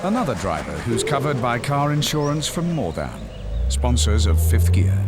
Another driver who's covered by car insurance from More Than, sponsors of Fifth Gear.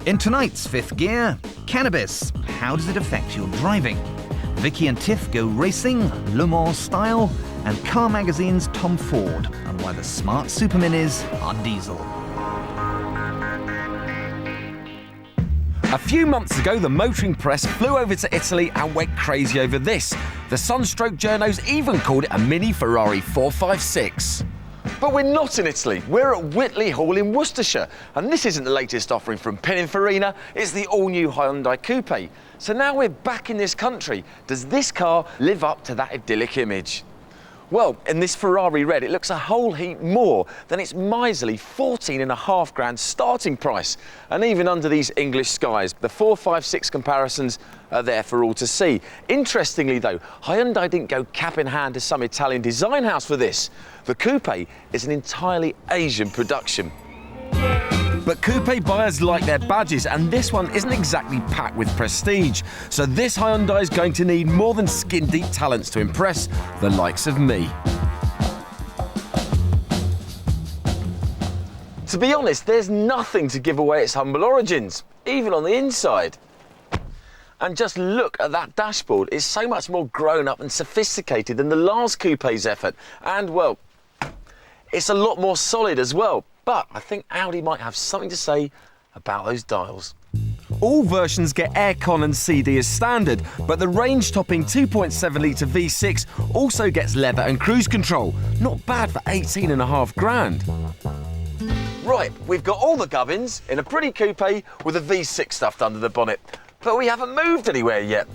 In tonight's Fifth Gear, cannabis, how does it affect your driving? Vicky and Tiff go racing, Le Mans style, and Car Magazine's Tom Ford, and why the smart super minis are diesel. A few months ago, the motoring press flew over to Italy and went crazy over this. The Sunstroke journos even called it a mini Ferrari 456. But we're not in Italy. We're at Whitley Hall in Worcestershire. And this isn't the latest offering from Pininfarina, it's the all-new Hyundai Coupe. So now we're back in this country. Does this car live up to that idyllic image? Well, in this Ferrari red, it looks a whole heap more than its miserly 14.5 grand starting price. And even under these English skies, the 456 comparisons are there for all to see. Interestingly though, Hyundai didn't go cap in hand to some Italian design house for this. The Coupe is an entirely Asian production. But coupe buyers like their badges, and this one isn't exactly packed with prestige. So this Hyundai is going to need more than skin-deep talents to impress the likes of me. To be honest, there's nothing to give away its humble origins, even on the inside. And just look at that dashboard. It's so much more grown up and sophisticated than the last coupe's effort. And, well, it's a lot more solid as well. But I think Audi might have something to say about those dials. All versions get aircon and CD as standard, but the range-topping 2.7-litre V6 also gets leather and cruise control. Not bad for 18.5 grand. Right, we've got all the gubbins in a pretty coupe with a V6 stuffed under the bonnet, but we haven't moved anywhere yet.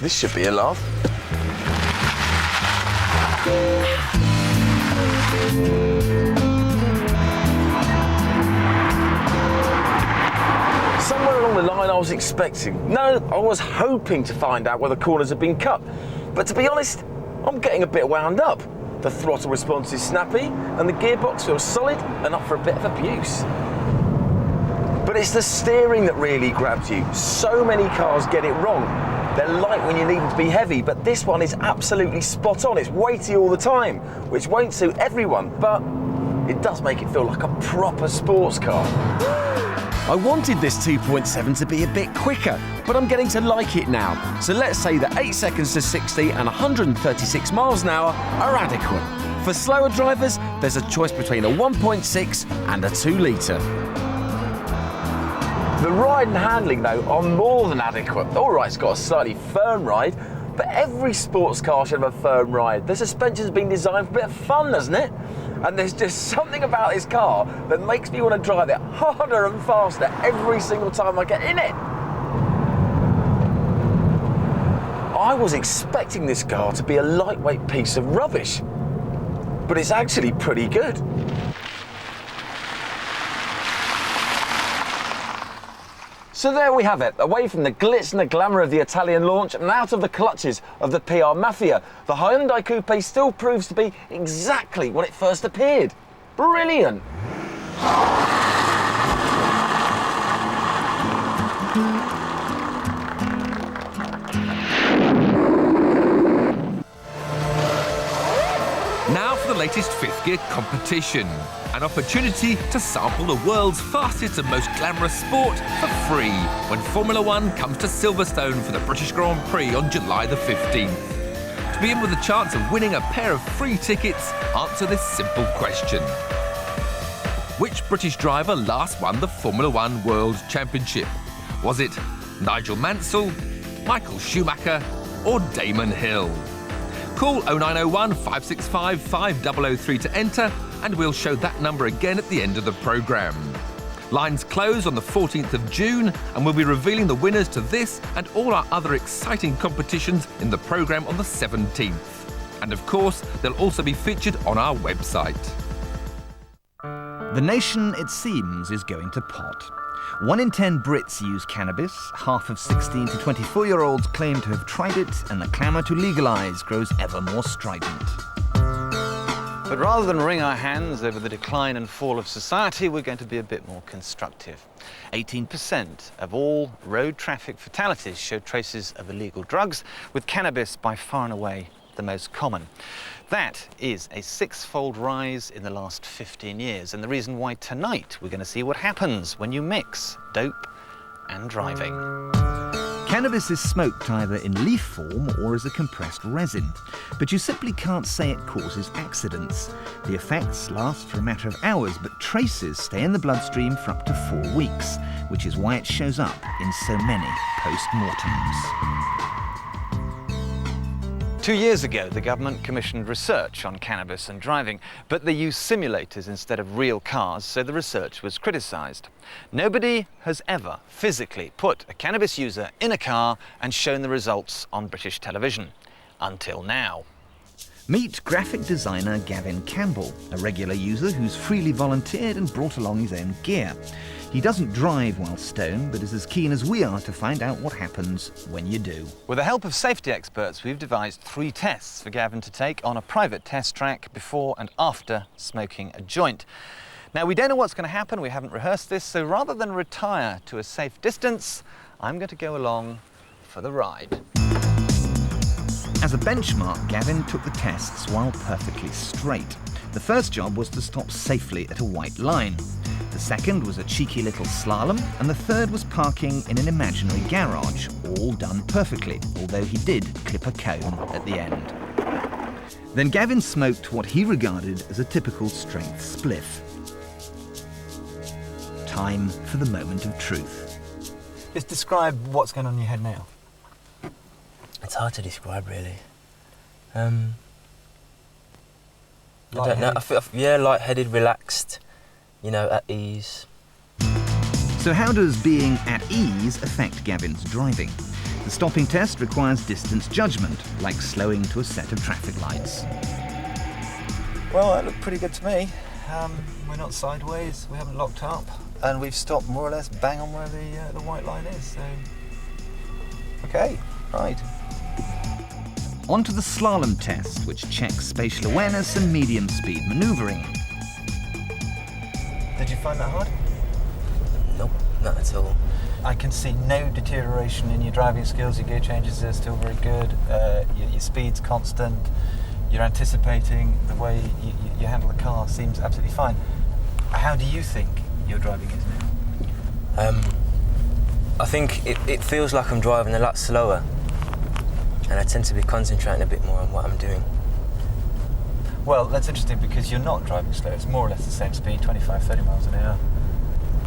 This should be a laugh. Somewhere along the line I was hoping to find out where the corners have been cut. But to be honest, I'm getting a bit wound up. The throttle response is snappy and the gearbox feels solid and up for a bit of abuse. But it's the steering that really grabs you. So many cars get it wrong. They're light when you need them to be heavy, but this one is absolutely spot on. It's weighty all the time, which won't suit everyone, but it does make it feel like a proper sports car. I wanted this 2.7 to be a bit quicker, but I'm getting to like it now. So let's say that 8 seconds to 60 and 136 miles an hour are adequate. For slower drivers, there's a choice between a 1.6 and a 2-litre. The ride and handling, though, are more than adequate. All right, it's got a slightly firm ride, but every sports car should have a firm ride. The suspension's been designed for a bit of fun, hasn't it? And there's just something about this car that makes me want to drive it harder and faster every single time I get in it. I was expecting this car to be a lightweight piece of rubbish, but it's actually pretty good. So there we have it, away from the glitz and the glamour of the Italian launch and out of the clutches of the PR mafia, the Hyundai Coupe still proves to be exactly what it first appeared. Brilliant! Now for the latest Fifth Gear competition. An opportunity to sample the world's fastest and most glamorous sport for free when Formula One comes to Silverstone for the British Grand Prix on July the 15th. To begin with a chance of winning a pair of free tickets, answer this simple question. Which British driver last won the Formula One World Championship? Was it Nigel Mansell, Michael Schumacher or Damon Hill? Call 0901 565 5003 to enter, and we'll show that number again at the end of the programme. Lines close on the 14th of June, and we'll be revealing the winners to this and all our other exciting competitions in the programme on the 17th. And of course, they'll also be featured on our website. The nation, it seems, is going to pot. 1 in 10 Brits use cannabis, half of 16 to 24-year-olds claim to have tried it, and the clamour to legalise grows ever more strident. But rather than wring our hands over the decline and fall of society, we're going to be a bit more constructive. 18% of all road traffic fatalities show traces of illegal drugs, with cannabis by far and away the most common. That is a 6-fold rise in the last 15 years, and the reason why tonight we're going to see what happens when you mix dope and driving. Cannabis is smoked either in leaf form or as a compressed resin, but you simply can't say it causes accidents. The effects last for a matter of hours, but traces stay in the bloodstream for up to 4 weeks, which is why it shows up in so many post-mortems. 2 years ago, the government commissioned research on cannabis and driving, but they used simulators instead of real cars, so the research was criticised. Nobody has ever physically put a cannabis user in a car and shown the results on British television. Until now. Meet graphic designer Gavin Campbell, a regular user who's freely volunteered and brought along his own gear. He doesn't drive while stoned, but is as keen as we are to find out what happens when you do. With the help of safety experts, we've devised 3 tests for Gavin to take on a private test track before and after smoking a joint. Now, we don't know what's going to happen, we haven't rehearsed this, so rather than retire to a safe distance, I'm going to go along for the ride. As a benchmark, Gavin took the tests while perfectly straight. The first job was to stop safely at a white line. The second was a cheeky little slalom, and the third was parking in an imaginary garage, all done perfectly, although he did clip a cone at the end. Then Gavin smoked what he regarded as a typical strength spliff. Time for the moment of truth. Just describe what's going on in your head now. It's hard to describe, really. I don't know. I feel, yeah, lightheaded, relaxed, you know, at ease. So how does being at ease affect Gavin's driving? The stopping test requires distance judgment, like slowing to a set of traffic lights. Well, that looked pretty good to me. We're not sideways, we haven't locked up, and we've stopped more or less bang on where the white line is, so... Okay, right. On to the slalom test, which checks spatial awareness and medium speed manoeuvring. Did you find that hard? Nope, not at all. I can see no deterioration in your driving skills. Your gear changes are still very good. Your speed's constant. You're anticipating the way you handle the car seems absolutely fine. How do you think your driving is now? I think it feels like I'm driving a lot slower, and I tend to be concentrating a bit more on what I'm doing. Well, that's interesting because you're not driving slow. It's more or less the same speed, 25, 30 miles an hour.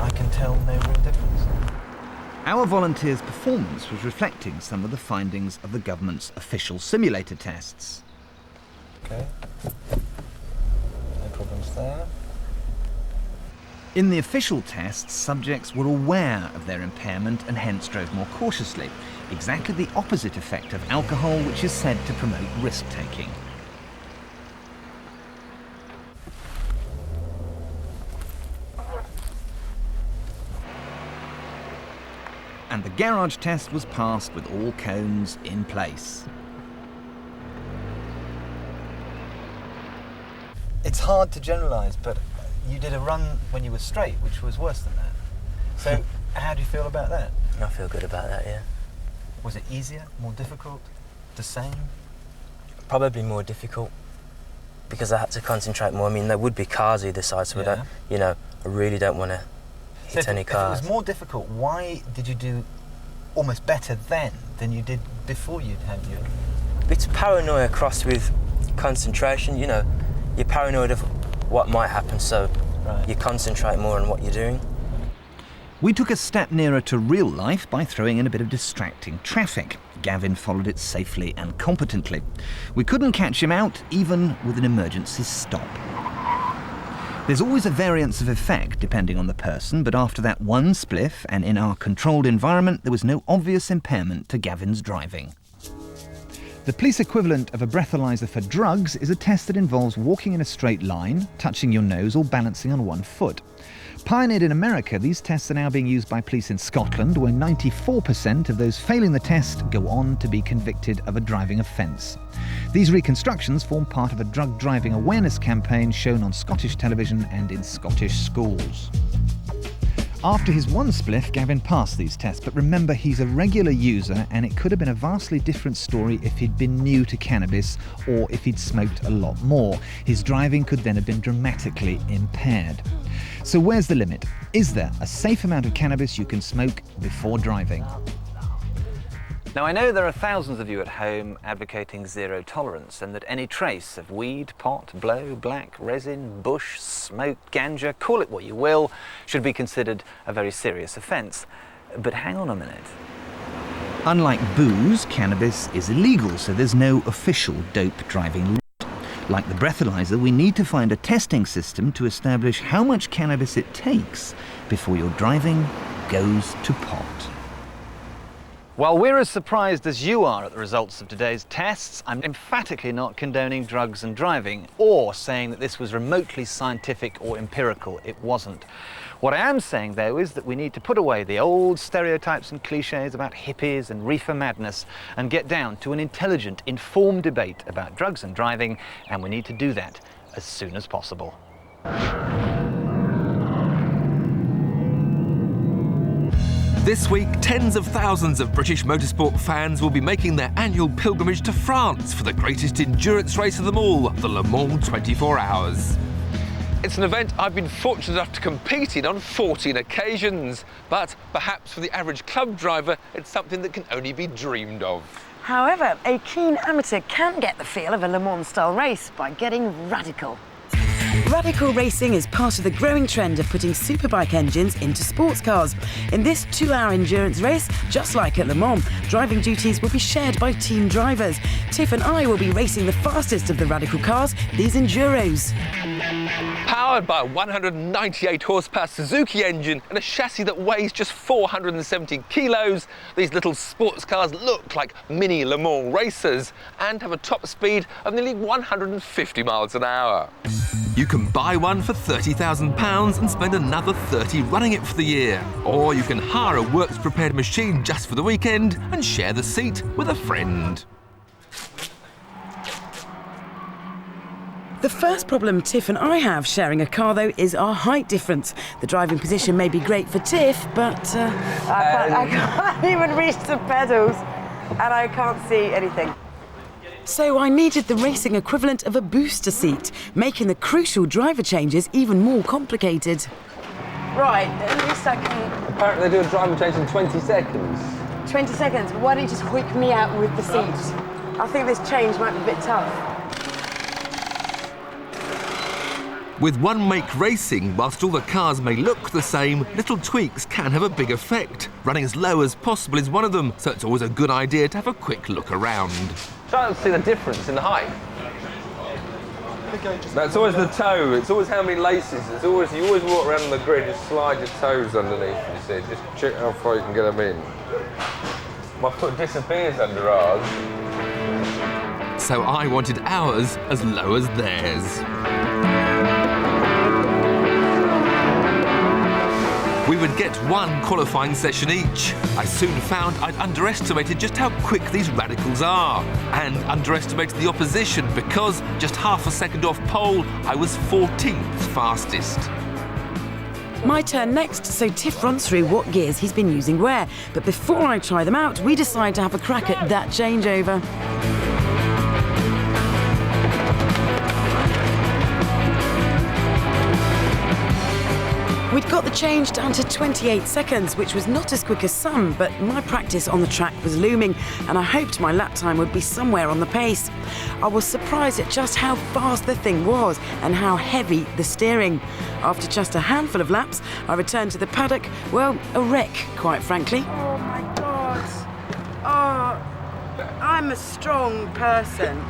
I can tell no real difference. Our volunteers' performance was reflecting some of the findings of the government's official simulator tests. Okay. No problems there. In the official tests, subjects were aware of their impairment and hence drove more cautiously, exactly the opposite effect of alcohol, which is said to promote risk-taking. And the garage test was passed with all cones in place. It's hard to generalise, but you did a run when you were straight, which was worse than that. So, how do you feel about that? I feel good about that, yeah. Was it easier, more difficult, the same? Probably more difficult, because I had to concentrate more. I mean, there would be cars either side, so Yeah. I really don't want to hit any cars. If it was more difficult, why did you do almost better then than you did before you'd had your... It's paranoia crossed with concentration, you know. You're paranoid of what might happen, so you concentrate more on what you're doing. We took a step nearer to real life by throwing in a bit of distracting traffic. Gavin followed it safely and competently. We couldn't catch him out, even with an emergency stop. There's always a variance of effect depending on the person, but after that one spliff and in our controlled environment, there was no obvious impairment to Gavin's driving. The police equivalent of a breathalyzer for drugs is a test that involves walking in a straight line, touching your nose or balancing on one foot. Pioneered in America, these tests are now being used by police in Scotland, where 94% of those failing the test go on to be convicted of a driving offence. These reconstructions form part of a drug driving awareness campaign shown on Scottish television and in Scottish schools. After his one spliff, Gavin passed these tests, but remember, he's a regular user and it could have been a vastly different story if he'd been new to cannabis or if he'd smoked a lot more. His driving could then have been dramatically impaired. So where's the limit? Is there a safe amount of cannabis you can smoke before driving? Now, I know there are thousands of you at home advocating zero tolerance and that any trace of weed, pot, blow, black, resin, bush, smoke, ganja, call it what you will, should be considered a very serious offence. But hang on a minute. Unlike booze, cannabis is illegal, so there's no official dope driving law. Like the breathalyzer, we need to find a testing system to establish how much cannabis it takes before your driving goes to pot. While we're as surprised as you are at the results of today's tests, I'm emphatically not condoning drugs and driving or saying that this was remotely scientific or empirical. It wasn't. What I am saying, though, is that we need to put away the old stereotypes and cliches about hippies and reefer madness and get down to an intelligent, informed debate about drugs and driving, and we need to do that as soon as possible. This week, tens of thousands of British motorsport fans will be making their annual pilgrimage to France for the greatest endurance race of them all, the Le Mans 24 Hours. It's an event I've been fortunate enough to compete in on 14 occasions, but perhaps for the average club driver, it's something that can only be dreamed of. However, a keen amateur can get the feel of a Le Mans-style race by getting radical. Radical racing is part of the growing trend of putting superbike engines into sports cars. In this 2-hour endurance race, just like at Le Mans, driving duties will be shared by team drivers. Tiff and I will be racing the fastest of the radical cars, these Enduros. Powered by a 198 horsepower Suzuki engine and a chassis that weighs just 470 kilos, these little sports cars look like mini Le Mans racers and have a top speed of nearly 150 miles an hour. You can buy one for £30,000 and spend another 30 running it for the year. Or you can hire a works-prepared machine just for the weekend and share the seat with a friend. The first problem Tiff and I have sharing a car, though, is our height difference. The driving position may be great for Tiff, but I can't even reach the pedals and I can't see anything. So I needed the racing equivalent of a booster seat, making the crucial driver changes even more complicated. Right, at least I can... Apparently they do a driver change in 20 seconds. 20 seconds? Why don't you just whip me out with the seat? I think this change might be a bit tough. With one-make racing, whilst all the cars may look the same, little tweaks can have a big effect. Running as low as possible is one of them, so it's always a good idea to have a quick look around. Try to see the difference in the height. That's always the toe, it's always how many laces, you always walk around on the grid, just slide your toes underneath, you see, just check how far you can get them in. My foot disappears under ours. So I wanted ours as low as theirs. We would get one qualifying session each. I soon found I'd underestimated just how quick these radicals are, and underestimated the opposition because, just half a second off pole, I was 14th fastest. My turn next, so Tiff runs through what gears he's been using where. But before I try them out, we decide to have a crack at that changeover. We'd got the change down to 28 seconds, which was not as quick as some, but my practice on the track was looming, and I hoped my lap time would be somewhere on the pace. I was surprised at just how fast the thing was and how heavy the steering. After just a handful of laps, I returned to the paddock, well, a wreck, quite frankly. Oh my God. Oh, I'm a strong person,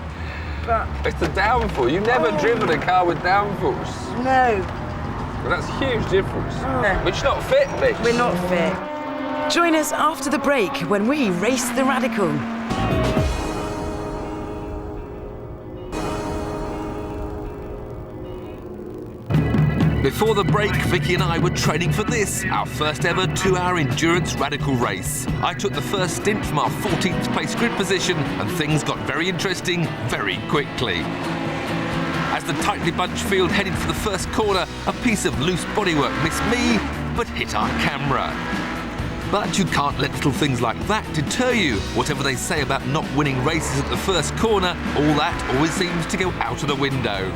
but... It's the downforce. You've never driven a car with downforce. No. Well, that's a huge difference. We're just not fit, Mitch. We're not fit. Join us after the break when we race the Radical. Before the break, Vicky and I were training for this, our first ever 2-hour endurance radical race. I took the first stint from our 14th place grid position, and things got very interesting very quickly. As the tightly bunched field headed for the first corner, a piece of loose bodywork missed me, but hit our camera. But you can't let little things like that deter you. Whatever they say about not winning races at the first corner, all that always seems to go out of the window.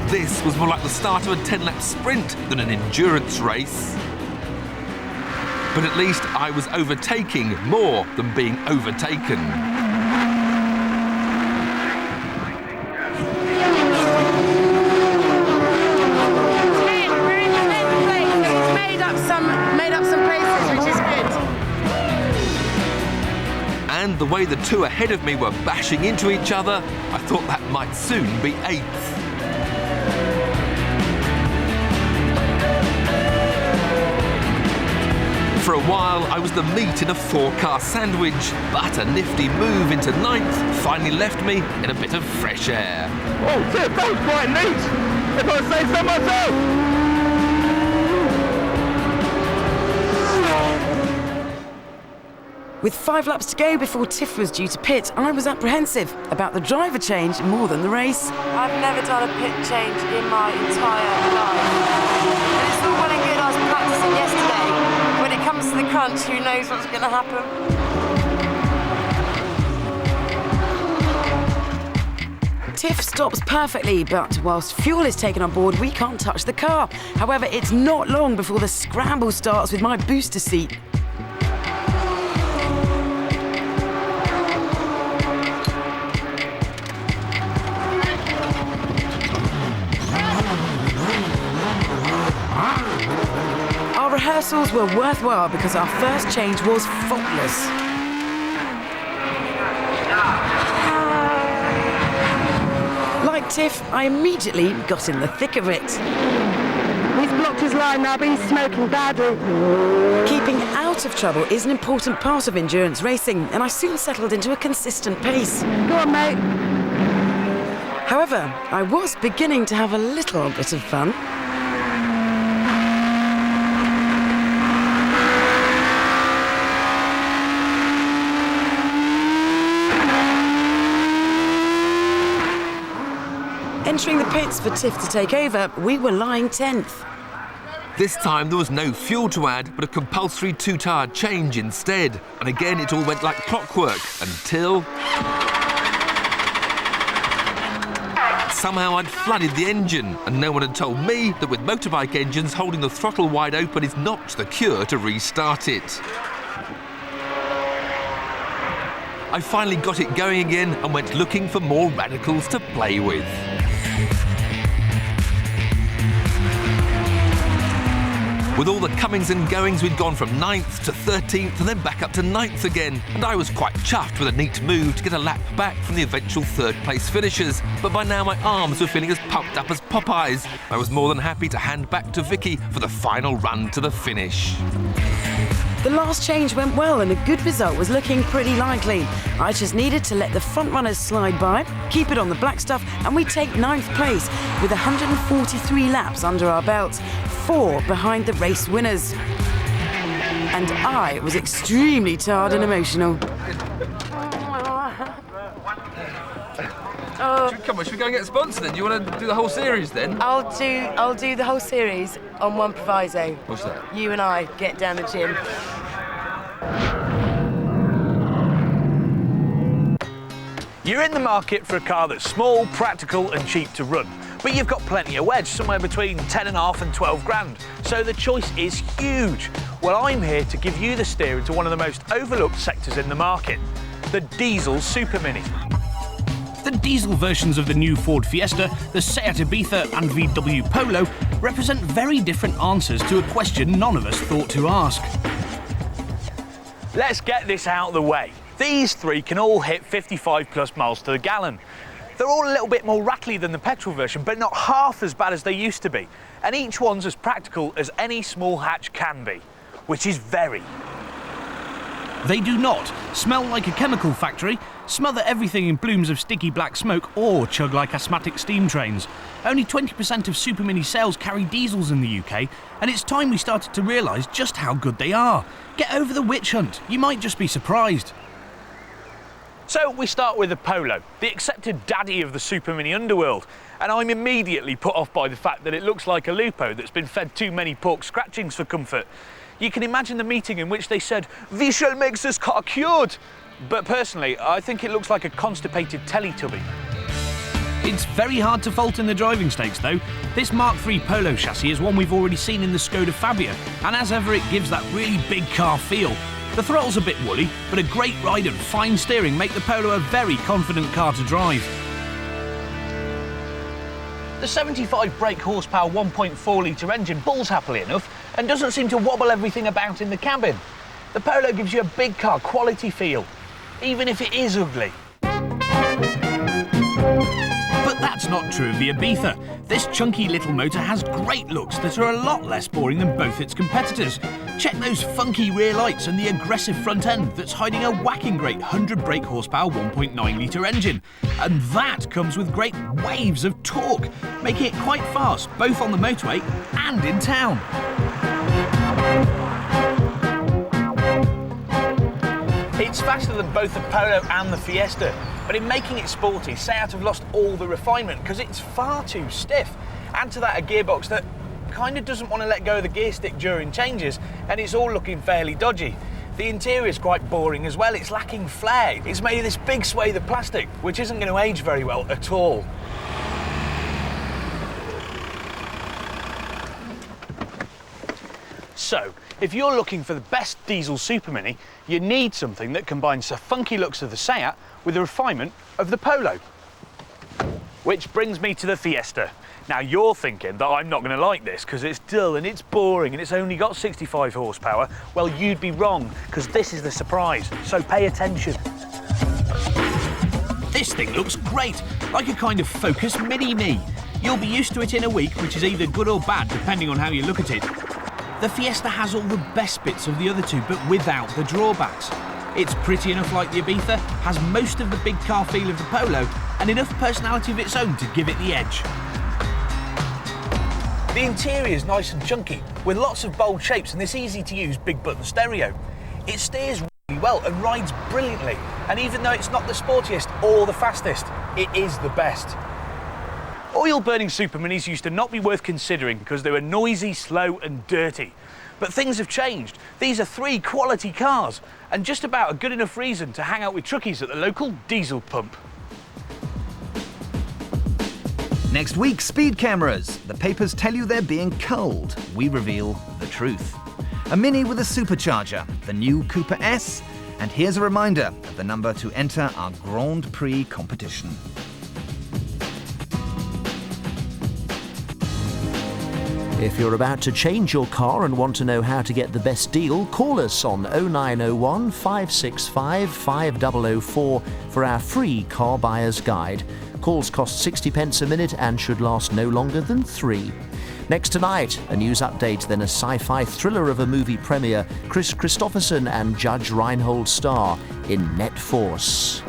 This was more like the start of a 10-lap sprint than an endurance race. But at least I was overtaking more than being overtaken. And the way the two ahead of me were bashing into each other, I thought that might soon be 8th. For a while, I was the meat in a 4-car sandwich, but a nifty move into 9th finally left me in a bit of fresh air. Oh, Tiff, that was quite neat, if I say so myself. With 5 laps to go before Tiff was due to pit, I was apprehensive about the driver change more than the race. I've never done a pit change in my entire life. And it's all well and good, I was practicing yesterday. When it comes to the crunch, who knows what's going to happen? Tiff stops perfectly, but whilst fuel is taken on board, we can't touch the car. However, it's not long before the scramble starts with my booster seat. Rehearsals were worthwhile because our first change was faultless. Like Tiff, I immediately got in the thick of it. He's blocked his line now, but he's smoking badly. Keeping out of trouble is an important part of endurance racing, and I soon settled into a consistent pace. Go on, mate. However, I was beginning to have a little bit of fun. Entering the pits for Tiff to take over, we were lying 10th. This time there was no fuel to add, but a compulsory 2-tire change instead. And again it all went like clockwork, until... somehow I'd flooded the engine, and no one had told me that with motorbike engines, holding the throttle wide open is not the cure to restart it. I finally got it going again and went looking for more radicals to play with. With all the comings and goings, we'd gone from 9th to 13th and then back up to 9th again, and I was quite chuffed with a neat move to get a lap back from the eventual 3rd place finishers. But by now my arms were feeling as pumped up as Popeye's. I was more than happy to hand back to Vicky for the final run to the finish. The last change went well and a good result was looking pretty likely. I just needed to let the front runners slide by, keep it on the black stuff, and we take 9th place with 143 laps under our belts, 4 behind the race winners. And I was extremely tired and emotional. Come on, should we go and get a sponsor then? Do you want to do the whole series then? I'll do the whole series on one proviso. What's that? You and I get down the gym. You're in the market for a car that's small, practical and cheap to run. But you've got plenty of wedge, somewhere between 10.5 and 12 grand. So the choice is huge. Well, I'm here to give you the steer into one of the most overlooked sectors in the market, the diesel Super Mini. The diesel versions of the new Ford Fiesta, the Seat Ibiza and VW Polo represent very different answers to a question none of us thought to ask. Let's get this out of the way. These three can all hit 55 plus miles to the gallon. They're all a little bit more rattly than the petrol version, but not half as bad as they used to be. And each one's as practical as any small hatch can be, which is very. They do not smell like a chemical factory, smother everything in plumes of sticky black smoke, or chug like asthmatic steam trains. Only 20% of Super Mini sales carry diesels in the UK, and it's time we started to realise just how good they are. Get over the witch hunt, you might just be surprised. So we start with the Polo, the accepted daddy of the Super Mini underworld, and I'm immediately put off by the fact that it looks like a Lupo that's been fed too many pork scratchings for comfort. You can imagine the meeting in which they said, "We shall make this car cured." But personally, I think it looks like a constipated Teletubby. It's very hard to fault in the driving stakes though. This Mark III Polo chassis is one we've already seen in the Skoda Fabia, and as ever it gives that really big car feel. The throttle's a bit woolly, but a great ride and fine steering make the Polo a very confident car to drive. The 75 brake horsepower 1.4 litre engine pulls happily enough and doesn't seem to wobble everything about in the cabin. The Polo gives you a big car quality feel, even if it is ugly. But that's not true of the Ibiza. This chunky little motor has great looks that are a lot less boring than both its competitors. Check those funky rear lights and the aggressive front end that's hiding a whacking great 100 brake horsepower 1.9 litre engine. And that comes with great waves of torque, making it quite fast, both on the motorway and in town. It's faster than both the Polo and the Fiesta, but in making it sporty, Seat have lost all the refinement because it's far too stiff. Add to that a gearbox that kind of doesn't want to let go of the gear stick during changes, and it's all looking fairly dodgy. The interior is quite boring as well, it's lacking flair. It's made of this big swathe of plastic, which isn't going to age very well at all. So, if you're looking for the best diesel Super Mini, you need something that combines the funky looks of the Seat with the refinement of the Polo. Which brings me to the Fiesta. Now you're thinking that I'm not going to like this because it's dull and it's boring and it's only got 65 horsepower. Well, you'd be wrong, because this is the surprise, so pay attention. This thing looks great, like a kind of Focus Mini-Me. You'll be used to it in a week, which is either good or bad, depending on how you look at it. The Fiesta has all the best bits of the other two, but without the drawbacks. It's pretty enough like the Ibiza, has most of the big car feel of the Polo, and enough personality of its own to give it the edge. The interior is nice and chunky, with lots of bold shapes and this easy-to-use big button stereo. It steers really well and rides brilliantly, and even though it's not the sportiest or the fastest, it is the best. Oil-burning Super Minis used to not be worth considering because they were noisy, slow and dirty. But things have changed. These are 3 quality cars, and just about a good enough reason to hang out with truckies at the local diesel pump. Next week, speed cameras. The papers tell you they're being culled. We reveal the truth. A Mini with a supercharger, the new Cooper S, and here's a reminder of the number to enter our Grand Prix competition. If you're about to change your car and want to know how to get the best deal, call us on 0901 565 5004 for our free car buyer's guide. Calls cost 60p a minute and should last no longer than 3. Next tonight, a news update, then a sci-fi thriller of a movie premiere, Chris Christopherson and Judge Reinhold star in Net Force.